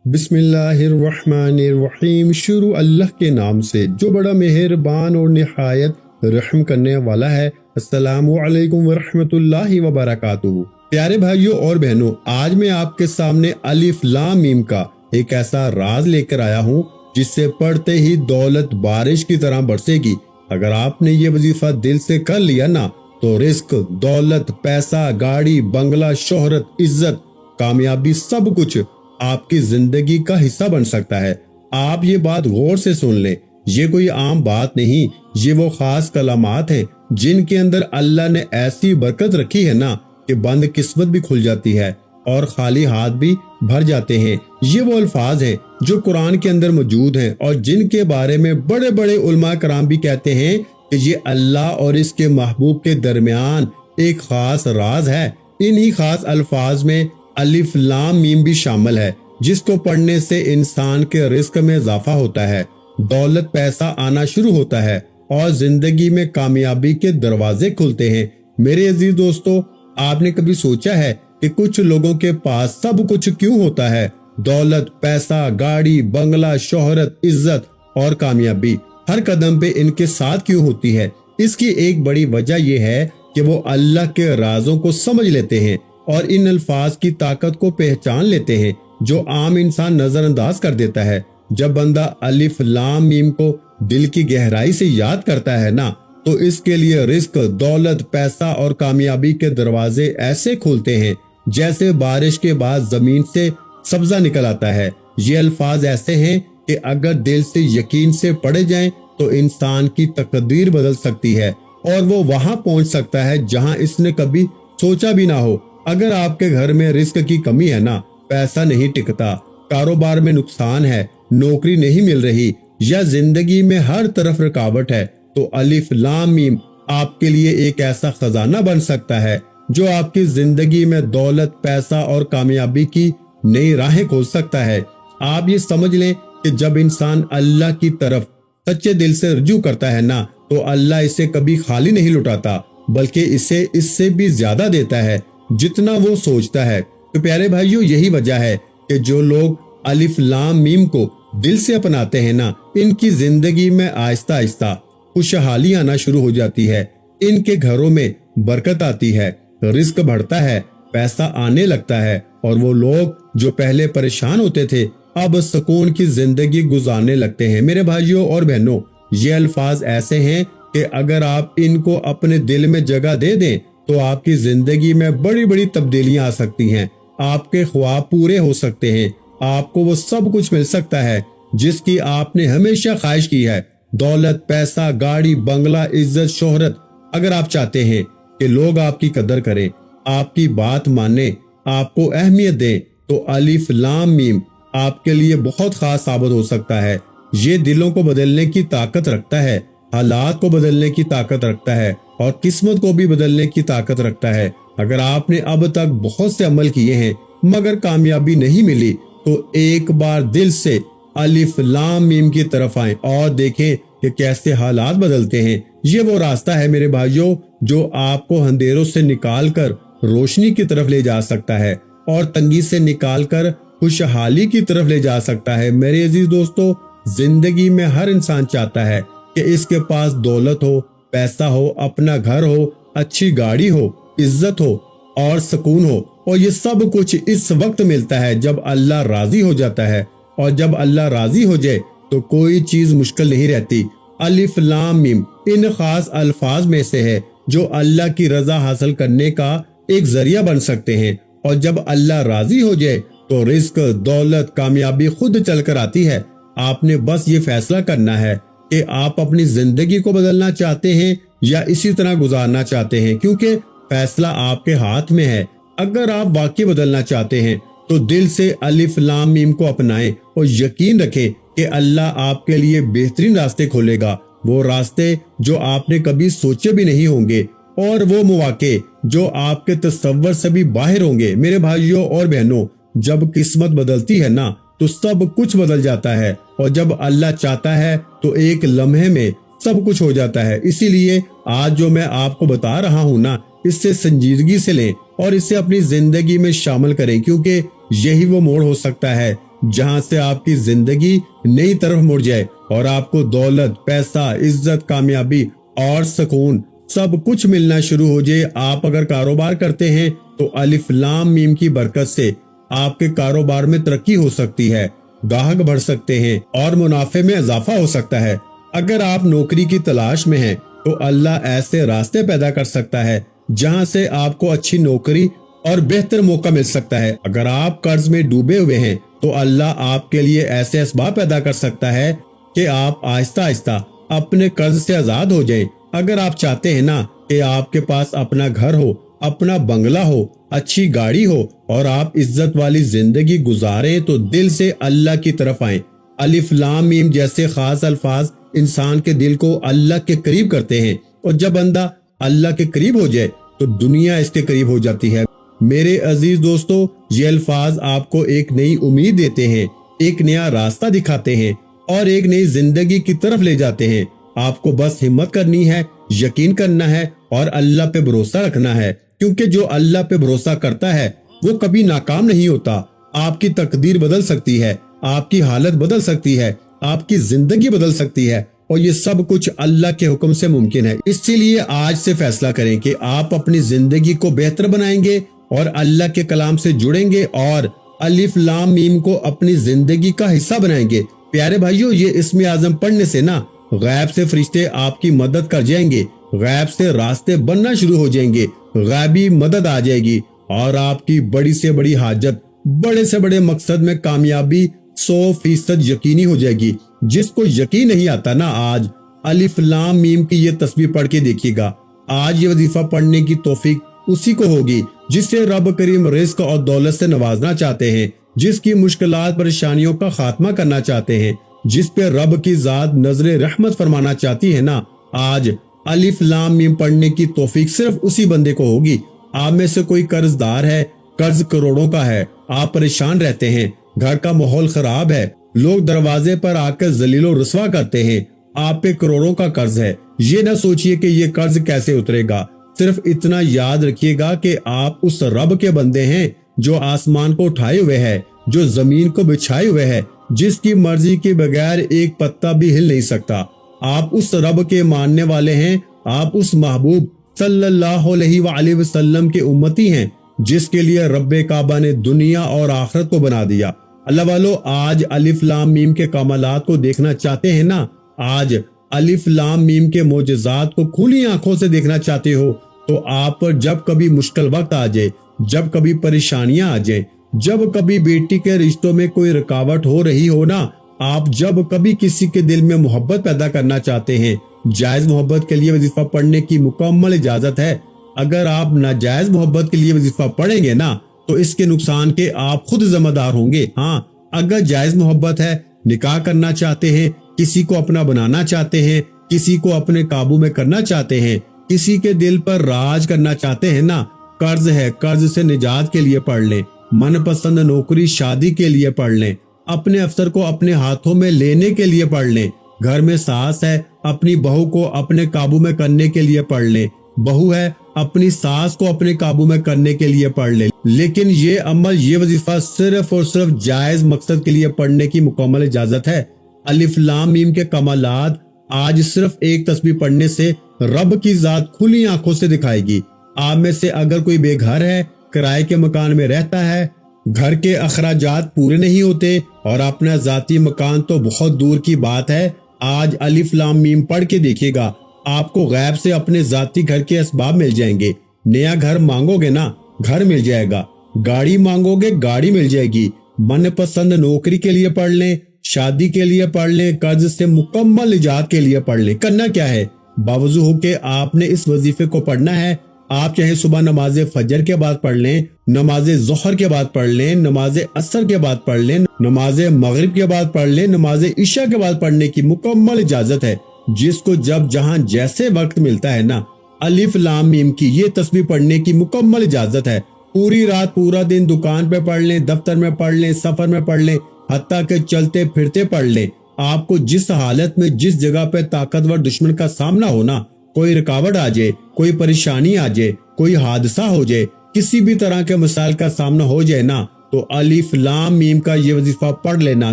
بسم اللہ الرحمن الرحیم۔ شروع اللہ کے نام سے جو بڑا مہربان اور نہایت رحم کرنے والا ہے۔ السلام علیکم ورحمۃ اللہ وبرکاتہ۔ پیارے بھائیوں اور بہنوں، آج میں آپ کے سامنے الف لام میم کا ایک ایسا راز لے کر آیا ہوں جس سے پڑھتے ہی دولت بارش کی طرح برسے گی۔ اگر آپ نے یہ وظیفہ دل سے کر لیا نا تو رزق، دولت، پیسہ، گاڑی، بنگلہ، شہرت، عزت، کامیابی سب کچھ آپ کی زندگی کا حصہ بن سکتا ہے۔ آپ یہ بات غور سے سن لیں، یہ کوئی عام بات نہیں، یہ وہ خاص کلمات ہیں جن کے اندر اللہ نے ایسی برکت رکھی ہے نا کہ بند قسمت بھی کھل جاتی ہے اور خالی ہاتھ بھی بھر جاتے ہیں۔ یہ وہ الفاظ ہیں جو قرآن کے اندر موجود ہیں اور جن کے بارے میں بڑے بڑے علماء کرام بھی کہتے ہیں کہ یہ اللہ اور اس کے محبوب کے درمیان ایک خاص راز ہے۔ انہی خاص الفاظ میں الف لام میم بھی شامل ہے، جس کو پڑھنے سے انسان کے رزق میں اضافہ ہوتا ہے، دولت پیسہ آنا شروع ہوتا ہے اور زندگی میں کامیابی کے دروازے کھلتے ہیں۔ میرے عزیز دوستو، آپ نے کبھی سوچا ہے کہ کچھ لوگوں کے پاس سب کچھ کیوں ہوتا ہے؟ دولت، پیسہ، گاڑی، بنگلہ، شہرت، عزت اور کامیابی ہر قدم پہ ان کے ساتھ کیوں ہوتی ہے؟ اس کی ایک بڑی وجہ یہ ہے کہ وہ اللہ کے رازوں کو سمجھ لیتے ہیں اور ان الفاظ کی طاقت کو پہچان لیتے ہیں جو عام انسان نظر انداز کر دیتا ہے۔ جب بندہ الف لام میم کو دل کی گہرائی سے یاد کرتا ہے نا تو اس کے لیے رزق، دولت، پیسہ اور کامیابی کے دروازے ایسے کھولتے ہیں جیسے بارش کے بعد زمین سے سبزہ نکل آتا ہے۔ یہ الفاظ ایسے ہیں کہ اگر دل سے یقین سے پڑھے جائیں تو انسان کی تقدیر بدل سکتی ہے اور وہ وہاں پہنچ سکتا ہے جہاں اس نے کبھی سوچا بھی نہ ہو۔ اگر آپ کے گھر میں رزق کی کمی ہے نا، پیسہ نہیں ٹکتا، کاروبار میں نقصان ہے، نوکری نہیں مل رہی یا زندگی میں ہر طرف رکاوٹ ہے تو الف لام میم آپ کے لیے ایک ایسا خزانہ بن سکتا ہے جو آپ کی زندگی میں دولت، پیسہ اور کامیابی کی نئی راہیں کھول سکتا ہے۔ آپ یہ سمجھ لیں کہ جب انسان اللہ کی طرف سچے دل سے رجوع کرتا ہے نا تو اللہ اسے کبھی خالی نہیں لوٹاتا بلکہ اسے اس سے بھی زیادہ دیتا ہے جتنا وہ سوچتا ہے۔ تو پیارے بھائیوں، یہی وجہ ہے کہ جو لوگ الف لام میم کو دل سے اپناتے ہیں نا، ان کی زندگی میں آہستہ آہستہ خوشحالی آنا شروع ہو جاتی ہے، ان کے گھروں میں برکت آتی ہے، رزق بڑھتا ہے، پیسہ آنے لگتا ہے اور وہ لوگ جو پہلے پریشان ہوتے تھے اب سکون کی زندگی گزارنے لگتے ہیں۔ میرے بھائیوں اور بہنوں، یہ الفاظ ایسے ہیں کہ اگر آپ ان کو اپنے دل میں جگہ دے دیں تو آپ کی زندگی میں بڑی بڑی تبدیلیاں آ سکتی ہیں، آپ کے خواب پورے ہو سکتے ہیں، آپ کو وہ سب کچھ مل سکتا ہے جس کی آپ نے ہمیشہ خواہش کی ہے۔ دولت، پیسہ، گاڑی، بنگلہ، عزت، شہرت۔ اگر آپ چاہتے ہیں کہ لوگ آپ کی قدر کریں، آپ کی بات مانیں، آپ کو اہمیت دیں تو الف لام میم آپ کے لیے بہت خاص ثابت ہو سکتا ہے۔ یہ دلوں کو بدلنے کی طاقت رکھتا ہے، حالات کو بدلنے کی طاقت رکھتا ہے اور قسمت کو بھی بدلنے کی طاقت رکھتا ہے۔ اگر آپ نے اب تک بہت سے عمل کیے ہیں مگر کامیابی نہیں ملی تو ایک بار دل سے الف لام میم کی طرف آئیں اور دیکھیں کہ کیسے حالات بدلتے ہیں۔ یہ وہ راستہ ہے میرے بھائیوں جو آپ کو اندھیروں سے نکال کر روشنی کی طرف لے جا سکتا ہے اور تنگی سے نکال کر خوشحالی کی طرف لے جا سکتا ہے۔ میرے عزیز دوستو، زندگی میں ہر انسان چاہتا ہے کہ اس کے پاس دولت ہو، پیسہ ہو، اپنا گھر ہو، اچھی گاڑی ہو، عزت ہو اور سکون ہو، اور یہ سب کچھ اس وقت ملتا ہے جب اللہ راضی ہو جاتا ہے، اور جب اللہ راضی ہو جائے تو کوئی چیز مشکل نہیں رہتی۔ الف لام میم ان خاص الفاظ میں سے ہے جو اللہ کی رضا حاصل کرنے کا ایک ذریعہ بن سکتے ہیں، اور جب اللہ راضی ہو جائے تو رزق، دولت، کامیابی خود چل کر آتی ہے۔ آپ نے بس یہ فیصلہ کرنا ہے کہ آپ اپنی زندگی کو بدلنا چاہتے ہیں یا اسی طرح گزارنا چاہتے ہیں، کیونکہ فیصلہ آپ کے ہاتھ میں ہے۔ اگر آپ واقعی بدلنا چاہتے ہیں تو دل سے الف لام میم کو اپنائیں اور یقین رکھیں کہ اللہ آپ کے لیے بہترین راستے کھولے گا، وہ راستے جو آپ نے کبھی سوچے بھی نہیں ہوں گے اور وہ مواقع جو آپ کے تصور سے بھی باہر ہوں گے۔ میرے بھائیوں اور بہنوں، جب قسمت بدلتی ہے نا تو سب کچھ بدل جاتا ہے، اور جب اللہ چاہتا ہے تو ایک لمحے میں سب کچھ ہو جاتا ہے۔ اسی لیے آج جو میں آپ کو بتا رہا ہوں نا، اس سے سنجیدگی سے لیں اور اسے اپنی زندگی میں شامل کریں، کیونکہ یہی وہ موڑ ہو سکتا ہے جہاں سے آپ کی زندگی نئی طرف مڑ جائے اور آپ کو دولت، پیسہ، عزت، کامیابی اور سکون سب کچھ ملنا شروع ہو جائے۔ آپ اگر کاروبار کرتے ہیں تو الف لام میم کی برکت سے آپ کے کاروبار میں ترقی ہو سکتی ہے، گاہک بڑھ سکتے ہیں اور منافع میں اضافہ ہو سکتا ہے۔ اگر آپ نوکری کی تلاش میں ہیں تو اللہ ایسے راستے پیدا کر سکتا ہے جہاں سے آپ کو اچھی نوکری اور بہتر موقع مل سکتا ہے۔ اگر آپ قرض میں ڈوبے ہوئے ہیں تو اللہ آپ کے لیے ایسے اسباب پیدا کر سکتا ہے کہ آپ آہستہ آہستہ اپنے قرض سے آزاد ہو جائیں۔ اگر آپ چاہتے ہیں نا کہ آپ کے پاس اپنا گھر ہو، اپنا بنگلہ ہو، اچھی گاڑی ہو اور آپ عزت والی زندگی گزاریں تو دل سے اللہ کی طرف آئیں۔ الف لام میم جیسے خاص الفاظ انسان کے دل کو اللہ کے قریب کرتے ہیں، اور جب بندہ اللہ کے قریب ہو جائے تو دنیا اس کے قریب ہو جاتی ہے۔ میرے عزیز دوستو، یہ الفاظ آپ کو ایک نئی امید دیتے ہیں، ایک نیا راستہ دکھاتے ہیں اور ایک نئی زندگی کی طرف لے جاتے ہیں۔ آپ کو بس ہمت کرنی ہے، یقین کرنا ہے اور اللہ پہ بھروسہ رکھنا ہے، کیونکہ جو اللہ پہ بھروسہ کرتا ہے وہ کبھی ناکام نہیں ہوتا۔ آپ کی تقدیر بدل سکتی ہے، آپ کی حالت بدل سکتی ہے، آپ کی زندگی بدل سکتی ہے، اور یہ سب کچھ اللہ کے حکم سے ممکن ہے۔ اسی لیے آج سے فیصلہ کریں کہ آپ اپنی زندگی کو بہتر بنائیں گے اور اللہ کے کلام سے جڑیں گے اور الف لام میم کو اپنی زندگی کا حصہ بنائیں گے۔ پیارے بھائیو، یہ اسم اعظم پڑھنے سے نا غیب سے فرشتے آپ کی مدد کر جائیں گے، غیب سے راستے بننا شروع ہو جائیں گے، غیبی مدد آ جائے گی اور آپ کی بڑی سے بڑی حاجت، بڑے سے بڑے مقصد میں کامیابی 100% یقینی ہو جائے گی۔ جس کو یقین نہیں آتا نا، آج الف لام میم کی یہ تسبیح پڑھ کے دیکھیے گا۔ آج یہ وظیفہ پڑھنے کی توفیق اسی کو ہوگی جسے رب کریم رزق اور دولت سے نوازنا چاہتے ہیں، جس کی مشکلات پریشانیوں کا خاتمہ کرنا چاہتے ہیں، جس پہ رب کی ذات نظر رحمت فرمانا چاہتی ہے نا۔ آج الف لام میم پڑھنے کی توفیق صرف اسی بندے کو ہوگی۔ آپ میں سے کوئی قرض دار ہے، قرض کروڑوں کا ہے، آپ پریشان رہتے ہیں، گھر کا ماحول خراب ہے، لوگ دروازے پر آ کر ذلیل و رسوا کرتے ہیں، آپ پہ کروڑوں کا قرض ہے۔ یہ نہ سوچئے کہ یہ قرض کیسے اترے گا، صرف اتنا یاد رکھیے گا کہ آپ اس رب کے بندے ہیں جو آسمان کو اٹھائے ہوئے ہے، جو زمین کو بچھائے ہوئے ہے، جس کی مرضی کے بغیر ایک پتا بھی ہل نہیں سکتا۔ آپ اس رب کے ماننے والے ہیں، آپ اس محبوب صلی اللہ علیہ وآلہ وسلم کے امتی ہیں جس کے لیے رب کعبہ نے دنیا اور آخرت کو بنا دیا۔ اللہ والو، آج الف لام میم کے کمالات کو دیکھنا چاہتے ہیں نا، آج الف لام میم کے معجزات کو کھلی آنکھوں سے دیکھنا چاہتے ہو تو آپ پر جب کبھی مشکل وقت آ جائے، جب کبھی پریشانیاں آ جائیں، جب کبھی بیٹی کے رشتوں میں کوئی رکاوٹ ہو رہی ہو نا، آپ جب کبھی کسی کے دل میں محبت پیدا کرنا چاہتے ہیں، جائز محبت کے لیے وظیفہ پڑھنے کی مکمل اجازت ہے۔ اگر آپ ناجائز محبت کے لیے وظیفہ پڑھیں گے نا تو اس کے نقصان کے آپ خود ذمہ دار ہوں گے۔ ہاں، اگر جائز محبت ہے، نکاح کرنا چاہتے ہیں، کسی کو اپنا بنانا چاہتے ہیں، کسی کو اپنے قابو میں کرنا چاہتے ہیں، کسی کے دل پر راج کرنا چاہتے ہیں نا، قرض ہے، قرض سے نجات کے لیے پڑھ لیں، من پسند نوکری شادی کے لیے پڑھ لیں، اپنے افسر کو اپنے ہاتھوں میں لینے کے لیے پڑھ لیں، گھر میں ساس ہے، اپنی بہو کو اپنے قابو میں کرنے کے لیے پڑھ لیں، بہو ہے، اپنی ساس کو اپنے قابو میں کرنے کے لیے پڑھ لیں۔ لیکن یہ عمل، یہ وظیفہ صرف اور صرف جائز مقصد کے لیے پڑھنے کی مکمل اجازت ہے۔ الف لام میم کے کمالات آج صرف ایک تسبیح پڑھنے سے رب کی ذات کھلی آنکھوں سے دکھائے گی۔ آپ میں سے اگر کوئی بے گھر ہے، کرائے کے مکان میں رہتا ہے، گھر کے اخراجات پورے نہیں ہوتے اور اپنا ذاتی مکان تو بہت دور کی بات ہے، آج الف لام میم پڑھ کے دیکھیے گا، آپ کو غیب سے اپنے ذاتی گھر کے اسباب مل جائیں گے۔ نیا گھر مانگو گے نا، گھر مل جائے گا، گاڑی مانگو گے، گاڑی مل جائے گی، من پسند نوکری کے لیے پڑھ لیں، شادی کے لیے پڑھ لیں، قرض سے مکمل نجات کے لیے پڑھ لیں۔ کرنا کیا ہے؟ باوضو ہو کہ آپ نے اس وظیفے کو پڑھنا ہے۔ آپ چاہے صبح نماز فجر کے بعد پڑھ لیں، نماز ظہر کے بعد پڑھ لیں، نماز عصر کے بعد پڑھ لیں، نماز مغرب کے بعد پڑھ لیں، نماز عشاء کے بعد پڑھنے کی مکمل اجازت ہے۔ جس کو جب جہاں جیسے وقت ملتا ہے نا، الف لام میم کی یہ تسبیح پڑھنے کی مکمل اجازت ہے۔ پوری رات، پورا دن دکان پہ پڑھ لیں، دفتر میں پڑھ لیں، سفر میں پڑھ لیں، حتیٰ کہ چلتے پھرتے پڑھ لیں۔ آپ کو جس حالت میں، جس جگہ پہ طاقتور دشمن کا سامنا ہونا، کوئی رکاوٹ آ جائے، کوئی پریشانی آ جائے، کوئی حادثہ ہو جائے، کسی بھی طرح کے مسائل کا سامنا ہو جائے نا، تو الف لام میم کا یہ وظیفہ پڑھ لینا،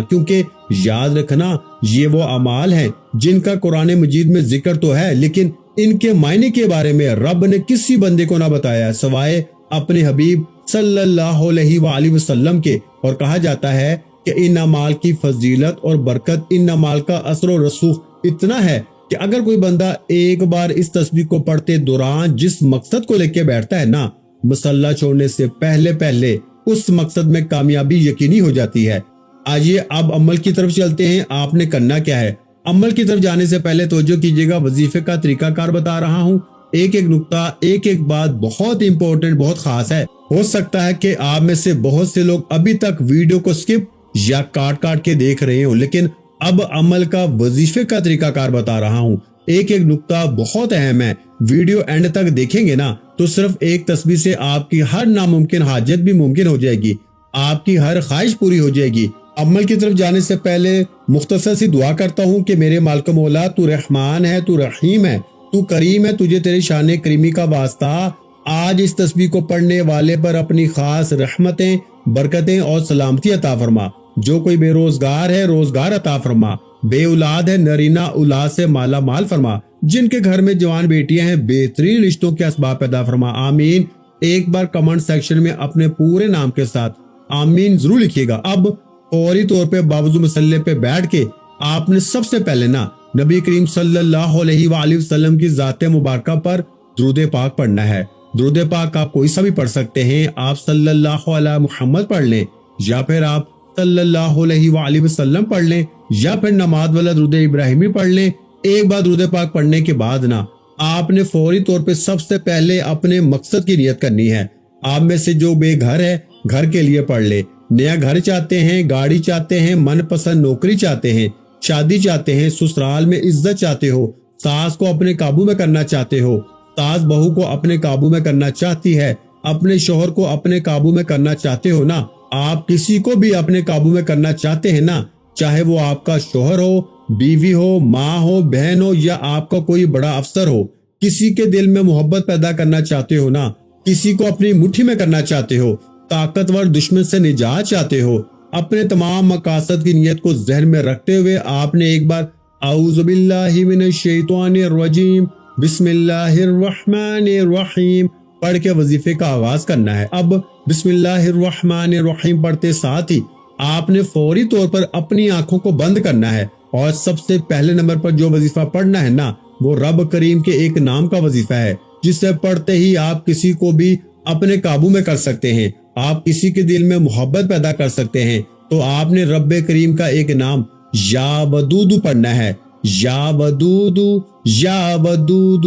کیونکہ یاد رکھنا یہ وہ اعمال ہیں جن کا قرآن مجید میں ذکر تو ہے، لیکن ان کے معنی کے بارے میں رب نے کسی بندے کو نہ بتایا سوائے اپنے حبیب صلی اللہ علیہ وآلہ وسلم کے، اور کہا جاتا ہے کہ ان اعمال کی فضیلت اور برکت، ان اعمال کا اثر و رسوخ اتنا ہے کہ اگر کوئی بندہ ایک بار اس تسبیح کو پڑھتے دوران جس مقصد کو لے کے بیٹھتا ہے نا، مصلی چھوڑنے سے پہلے اس مقصد میں کامیابی یقینی ہو جاتی ہے۔ آئیے اب عمل کی طرف چلتے ہیں۔ آپ نے کرنا کیا ہے؟ عمل کی طرف جانے سے پہلے توجہ کیجیے گا، وظیفے کا طریقہ کار بتا رہا ہوں، ایک نقطہ، ایک بات بہت امپورٹنٹ، بہت خاص ہے۔ ہو سکتا ہے کہ آپ میں سے بہت سے لوگ ابھی تک ویڈیو کو سکپ یا کاٹ کے دیکھ رہے ہوں، لیکن اب عمل کا وظیفے کا طریقہ کار بتا رہا ہوں۔ ایک نقطہ بہت اہم ہے، ویڈیو اینڈ تک دیکھیں گے نا تو صرف ایک تسبیح سے آپ کی ہر ناممکن حاجت بھی ممکن ہو جائے گی، آپ کی ہر خواہش پوری ہو جائے گی۔ عمل کی طرف جانے سے پہلے مختصر سی دعا کرتا ہوں کہ میرے مالک مولا، تو رحمان ہے، تو رحیم ہے، تو کریم ہے، تجھے تیرے شان کریمی کا واسطہ آج اس تسبیح کو پڑھنے والے پر اپنی خاص رحمتیں، برکتیں اور سلامتی عطا فرما۔ جو کوئی بے روزگار ہے، روزگار عطا فرما، بے اولاد ہے، نرینہ اولاد سے مالا مال فرما، جن کے گھر میں جوان بیٹیاں ہیں بہترین رشتوں کے اسباب پیدا فرما، آمین۔ ایک بار کمنٹ سیکشن میں اپنے پورے نام کے ساتھ آمین ضرور لکھیے گا۔ اب فوری طور پہ باوضو مصلی پہ بیٹھ کے آپ نے سب سے پہلے نا نبی کریم صلی اللہ علیہ وآلہ وسلم کی ذات مبارکہ پر درود پاک پڑھنا ہے۔ درود پاک آپ کوئی سا بھی پڑھ سکتے ہیں، آپ صلی اللہ علیہ محمد پڑھ لیں، یا پھر آپ صلی اللہ علیہ وآلہ وسلم پڑھ لیں، یا پھر نماز والا درود ابراہیمی پڑھ لیں۔ ایک بار درود پاک پڑھنے کے بعد نا آپ نے فوری طور پہ سب سے پہلے اپنے مقصد کی نیت کرنی ہے۔ آپ میں سے جو بے گھر ہے، گھر کے لیے پڑھ لے، نیا گھر چاہتے ہیں، گاڑی چاہتے ہیں، من پسند نوکری چاہتے ہیں، شادی چاہتے ہیں، سسرال میں عزت چاہتے ہو، ساس کو اپنے قابو میں کرنا چاہتے ہو، ساس بہو کو اپنے قابو میں کرنا چاہتی ہے، اپنے شوہر کو اپنے قابو میں کرنا چاہتے ہو نا، آپ کسی کو بھی اپنے قابو میں کرنا چاہتے ہیں نا، چاہے وہ آپ کا شوہر ہو، بیوی ہو، ماں ہو، بہن ہو، یا آپ کا کوئی بڑا افسر ہو، کسی کے دل میں محبت پیدا کرنا چاہتے ہو نا، کسی کو اپنی مٹھی میں کرنا چاہتے ہو، طاقتور دشمن سے نجات چاہتے ہو، اپنے تمام مقاصد کی نیت کو ذہن میں رکھتے ہوئے آپ نے ایک بار اعوذ باللہ من الشیطان الرجیم بسم اللہ الرحمن الرحیم پڑھ کے وظیفے کا آغاز کرنا ہے۔ اب بسم اللہ الرحمن الرحیم پڑھتے ساتھ ہی آپ نے فوری طور پر اپنی آنکھوں کو بند کرنا ہے، اور سب سے پہلے نمبر پر جو وظیفہ پڑھنا ہے نا وہ رب کریم کے ایک نام کا وظیفہ ہے، جس سے پڑھتے ہی آپ کسی کو بھی اپنے قابو میں کر سکتے ہیں، آپ کسی کے دل میں محبت پیدا کر سکتے ہیں۔ تو آپ نے رب کریم کا ایک نام یا ودود پڑھنا ہے، یا ودود، یا ودود،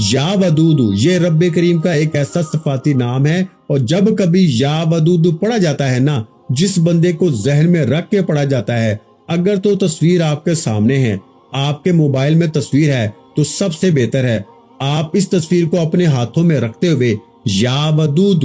یا ودود، یہ رب کریم کا ایک ایسا صفاتی نام ہے، اور جب کبھی یا ودود پڑھا جاتا ہے نا، جس بندے کو ذہن میں رکھ کے پڑھا جاتا ہے، اگر تو تصویر آپ کے سامنے ہے، آپ کے موبائل میں تصویر ہے، تو سب سے بہتر ہے آپ اس تصویر کو اپنے ہاتھوں میں رکھتے ہوئے یا ودود،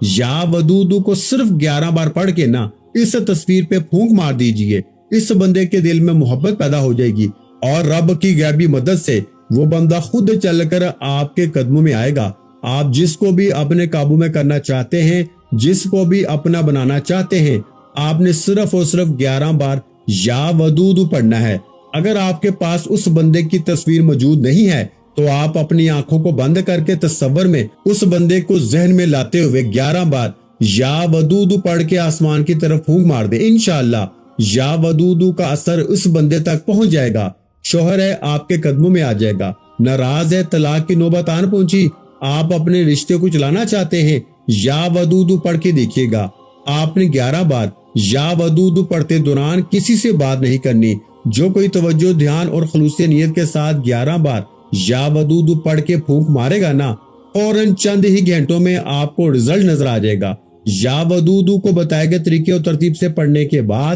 یا ودود کو صرف 11 بار پڑھ کے نا اس تصویر پہ پھونک مار دیجئے، اس بندے کے دل میں محبت پیدا ہو جائے گی، اور رب کی غیبی مدد سے وہ بندہ خود چل کر آپ کے قدموں میں آئے گا۔ آپ جس کو بھی اپنے قابو میں کرنا چاہتے ہیں، جس کو بھی اپنا بنانا چاہتے ہیں، آپ نے صرف اور صرف 11 بار یا ودود پڑھنا ہے۔ اگر آپ کے پاس اس بندے کی تصویر موجود نہیں ہے تو آپ اپنی آنکھوں کو بند کر کے تصور میں اس بندے کو ذہن میں لاتے ہوئے 11 بار یا ودود پڑھ کے آسمان کی طرف پھونک مار دیں، انشاءاللہ یا ودود کا اثر اس بندے تک پہنچ جائے گا۔ شوہر ہے، آپ کے قدموں میں آ جائے گا، ناراض ہے، طلاق کی نوبت آن پہنچی، آپ اپنے رشتے کو چلانا چاہتے ہیں، یا ودود پڑھ کے دیکھیے گا۔ آپ نے 11 بار یا ودود پڑھتے دوران کسی سے بات نہیں کرنی۔ جو کوئی توجہ، دھیان اور خلوص نیت کے ساتھ 11 بار یا ودود پڑھ کے پھونک مارے گا نا، فوراً چند ہی گھنٹوں میں آپ کو رزلٹ نظر آ جائے گا۔ یا ودود کو بتائے گئے طریقے اور ترتیب سے پڑھنے کے بعد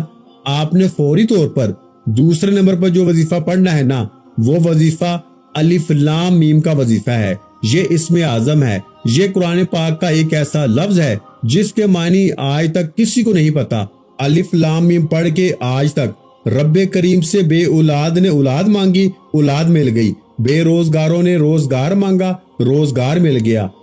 آپ نے فوری طور پر دوسرے نمبر پر جو وظیفہ پڑھنا ہے نا، وہ وظیفہ الف لام میم کا وظیفہ ہے۔ یہ اسم اعظم ہے، یہ قرآن پاک کا ایک ایسا لفظ ہے جس کے معنی آج تک کسی کو نہیں پتا۔ الف لام میم پڑھ کے آج تک رب کریم سے بے اولاد نے اولاد مانگی، اولاد مل گئی، بے روزگاروں نے روزگار مانگا، روزگار مل گیا،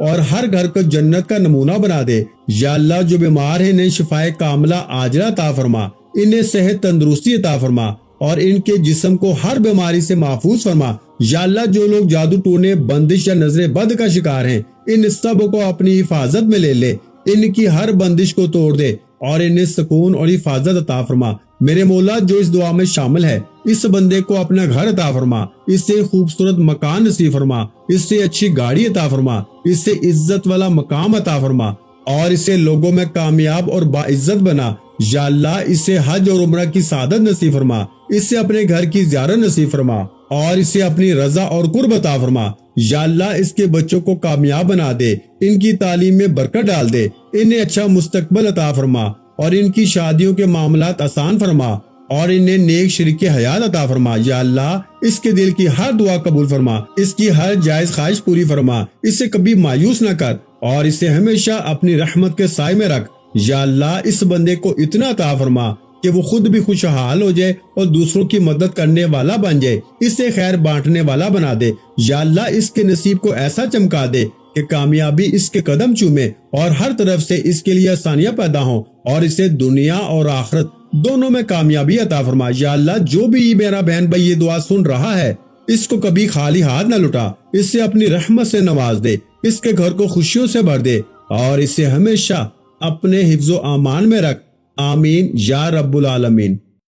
اور ہر گھر کو جنت کا نمونہ بنا دے۔ یا اللہ جو بیمار ہیں انہیں شفائے کاملہ عاجلہ عطا فرما، انہیں صحت تندرستی عطا فرما اور ان کے جسم کو ہر بیماری سے محفوظ فرما۔ یا اللہ جو لوگ جادو ٹونے، بندش یا نظر بد کا شکار ہیں ان سب کو اپنی حفاظت میں لے لے، ان کی ہر بندش کو توڑ دے اور انہیں سکون اور حفاظت عطا فرما۔ میرے مولا جو اس دعا میں شامل ہے اس بندے کو اپنا گھر عطا فرما، اس سے خوبصورت مکان نصیب فرما، اس سے اچھی گاڑی عطا فرما، اس سے عزت والا مقام عطا فرما اور اسے لوگوں میں کامیاب اور باعزت بنا۔ یا اللہ اسے حج اور عمرہ کی سعادت نصیب فرما، اس سے اپنے گھر کی زیارت نصیب فرما اور اسے اپنی رضا اور قرب عطا فرما۔ یا اللہ اس کے بچوں کو کامیاب بنا دے، ان کی تعلیم میں برکت ڈال دے، انہیں اچھا مستقبل عطا فرما اور ان کی شادیوں کے معاملات آسان فرما اور انہیں نیک شریک حیات عطا فرما۔ یا اللہ اس کے دل کی ہر دعا قبول فرما، اس کی ہر جائز خواہش پوری فرما، اسے کبھی مایوس نہ کر اور اسے ہمیشہ اپنی رحمت کے سائے میں رکھ۔ یا اللہ اس بندے کو اتنا عطا فرما کہ وہ خود بھی خوشحال ہو جائے اور دوسروں کی مدد کرنے والا بن جائے، اسے خیر بانٹنے والا بنا دے۔ یا اللہ اس کے نصیب کو ایسا چمکا دے کہ کامیابی اس کے قدم چومے اور ہر طرف سے اس کے لیے آسانیاں پیدا ہوں اور اسے دنیا اور آخرت دونوں میں کامیابی عطا فرما۔ یا اللہ جو بھی میرا بہن بھائی یہ دعا سن رہا ہے اس کو کبھی خالی ہاتھ نہ لٹا، اس سے اپنی رحمت سے نواز دے، اس کے گھر کو خوشیوں سے بھر دے اور اسے ہمیشہ اپنے حفظ و امان میں رکھ۔ آمین یا رب العالمین۔